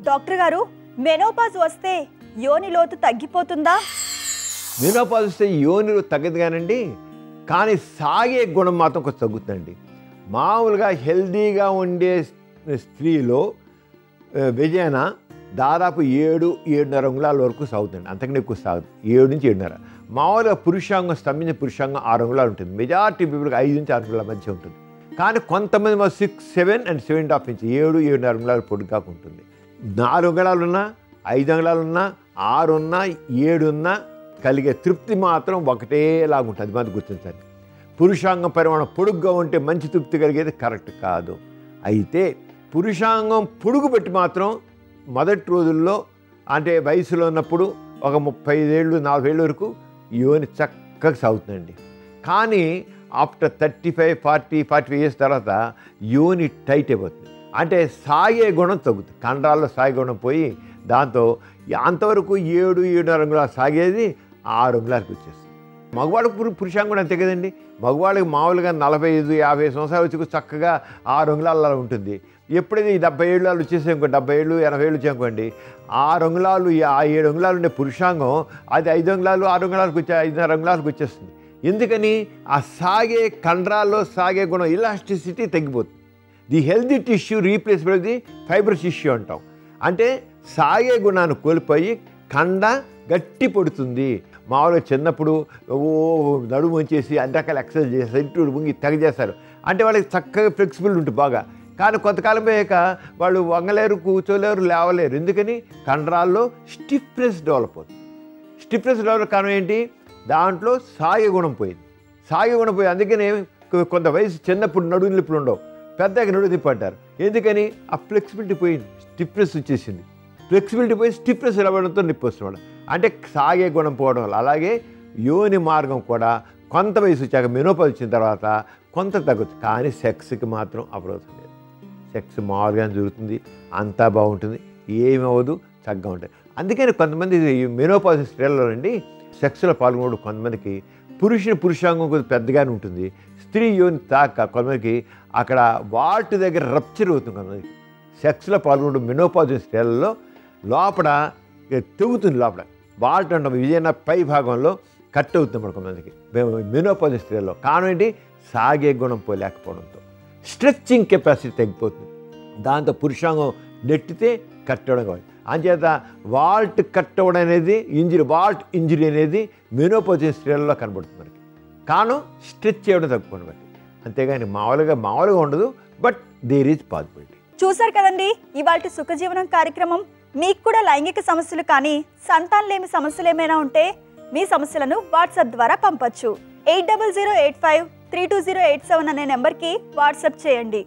Doctor గారు menopause వస్తే యోని లోతు తగ్గిపోతుందా? మెనోపాజ్ వస్తే యోని తగ్గదు కానండి, కానీ సాగే గుణం మాత్రం కొంచెం తగ్గుతుందండి. మామూలుగా హెల్దీగా ఉండే స్త్రీలో విజయన దాదాపు 7-7.5 అంగుళాల వరకు సాగుతుంది, అంతకన్నా ఎక్కువ సాగదు. 7 నుంచి 7.5. మామూలుగా పురుషాంగం స్తంభించిన పురుషాంగం 6 అంగుళాలు ఉంటుంది. మెజారిటీ పీపుల్కి 5 నుంచి 6 అంగుళాల మధ్య ఉంటుంది. కానీ కొంతమంది 6, 7 and 7.5 ఇంచ్ 7-7.5 అంగుళాలు పొడుగ్గా ఉంటుంది. 4 అంగుళాలు ఉన్నా, 5 అంగుళాలు ఉన్నా, 6 ఉన్నా, 7 ఉన్నా కలిగే తృప్తి మాత్రం ఒకటేలాగా ఉంటుంది. అది మాత్రం గుర్తించాలి. పురుషాంగం పరిమాణం పొడుగ్గా ఉంటే మంచి తృప్తి కలిగేది కరెక్ట్ కాదు. అయితే పురుషాంగం పొడుగు పెట్టి మాత్రం మొదటి రోజుల్లో అంటే వయసులో ఉన్నప్పుడు ఒక 35 ఏళ్ళు 40 ఏళ్ళ వరకు యోని చక్కగా సాగుతుందండి. కానీ ఆఫ్టర్ 35, 40, 45 ఇయర్స్ తర్వాత యోని టైట్ అయిపోతుంది. అంటే సాగే గుణం తగ్గుతుంది, కండరాల్లో సాగే గుణం పోయి దాంతో అంతవరకు 7-7.5 అంగుళాలు సాగేది 6 అంగుళాలకు వచ్చేస్తుంది. మగవాళ్ళకి పురుషాంగం కూడా అంతే కదండి. మగవాళ్ళకి మామూలుగా 45-50 సంవత్సరాలు వచ్చి చక్కగా 6 అంగుళాల ఉంటుంది. ఎప్పుడైతే ఈ 70 ఏళ్ళు వచ్చేసాం ఇంకో 70 ఏళ్ళు 80 ఏళ్ళు వచ్చానుకోండి, 6 అంగుళాలు 7 అంగుళాలు ఉండే పురుషాంగం అది 5 అంగుళాలు 6 అంగుళాలకు 5.5 అంగుళాలకు వచ్చేస్తుంది. ఎందుకని? ఆ సాగే కండరాల్లో సాగే గుణం ఇలాస్టిసిటీ తగ్గిపోతుంది. The healthy tissue replace by the fibre tissue అంటాం. అంటే సాగే గుణాన్ని కోల్పోయి కండ గట్టి పడుతుంది. మామూలుగా చిన్నప్పుడు నడుము వచ్చేసి అన్ని రకాల ఎక్సర్సైజ్ చేస్తారు, ఇంటి ముంగి తెగ చేస్తారు, అంటే వాళ్ళకి చక్కగా ఫ్లెక్సిబుల్ ఉంటుంది బాగా. కానీ కొంతకాలం పోయాక వాళ్ళు వంగలేరు, కూర్చోలేరు, లేవలేరు. ఎందుకని? కండరాల్లో స్టిఫ్నెస్ డెవలప్ అవుతుంది. స్టిఫ్నెస్ డెవలప్ కారణం ఏంటి? దాంట్లో సాగే గుణం పోయింది. సాగే గుణం పోయి అందుకనే కొంత వయసు చిన్నప్పుడు నడుము నొప్పులు ఉండవు, పెద్దగా నడుము నొప్పి అంటారు. ఎందుకని? ఆ ఫ్లెక్సిబిలిటీ పోయింది, స్టిఫ్నెస్ వచ్చేసింది. ఫ్లెక్సిబిలిటీ పోయి స్టిఫ్నెస్ నిలబడంతో నొప్పి వస్తున్నాడు, అంటే సాగే గుణం పోవడం వల్ల. అలాగే యోని మార్గం కూడా కొంత వయసు వచ్చాక మెనోపాజ్ వచ్చిన తర్వాత కొంత తగ్గుతుంది, కానీ సెక్స్కి మాత్రం అప్రవసం లేదు. సెక్స్ మామూలుగా జరుగుతుంది, అంతా బాగుంటుంది, ఏమి అవ్వదు, చక్కగా ఉంటుంది. అందుకని కొంతమంది మెనోపాజ్ స్త్రీలలో అండి సెక్స్లో పాల్గొనడం కొంతమందికి పురుషాంగం కొద్దిగా పెద్దగానే ఉంటుంది, స్త్రీ యోని తాక కొంతమందికి అక్కడ వాటి దగ్గర రప్చర్ అవుతుంది. కొంతమందికి సెక్స్లో పాల్గొనడం మెనోపాజ్ స్త్రీలలో లోపల తెగుతుంది, లోపల వాటి అంటే విజయన పై భాగంలో కట్ అవుతుంది మన కొంతమందికి మెనోపాజ్ స్త్రీలలో. కారణం ఏంటి? సాగే గుణం పోలేకపోవడంతో స్ట్రెచ్చింగ్ కెపాసిటీ తగ్గిపోతుంది. దాంతో పురుషాంగం నెట్టితే కట్ అవ్వడం కావాలి. అంచేత వాల్ట్ కట్ అవ్వడం అనేది వాల్ట్ ఇంజరీ అనేది మెనోపాజ్ స్త్రీలలో కనబడుతుంది మనకి. కారణం స్ట్రెచ్ చేయడం తగ్గిపోవడం బట్టి, అంతేగాని మామూలుగా ఉండదు. But there is possibility. చూసారు కదండి ఇవాల్టి సుఖజీవనం కార్యక్రమం. మీకు కూడా లైంగిక సమస్యలు కానీ సంతానలేమి సమస్యలు ఏమైనా ఉంటే మీ సమస్యలను వాట్సాప్ ద్వారా పంపొచ్చు. 8008532087 అనే నెంబర్కి వాట్సాప్ చేయండి.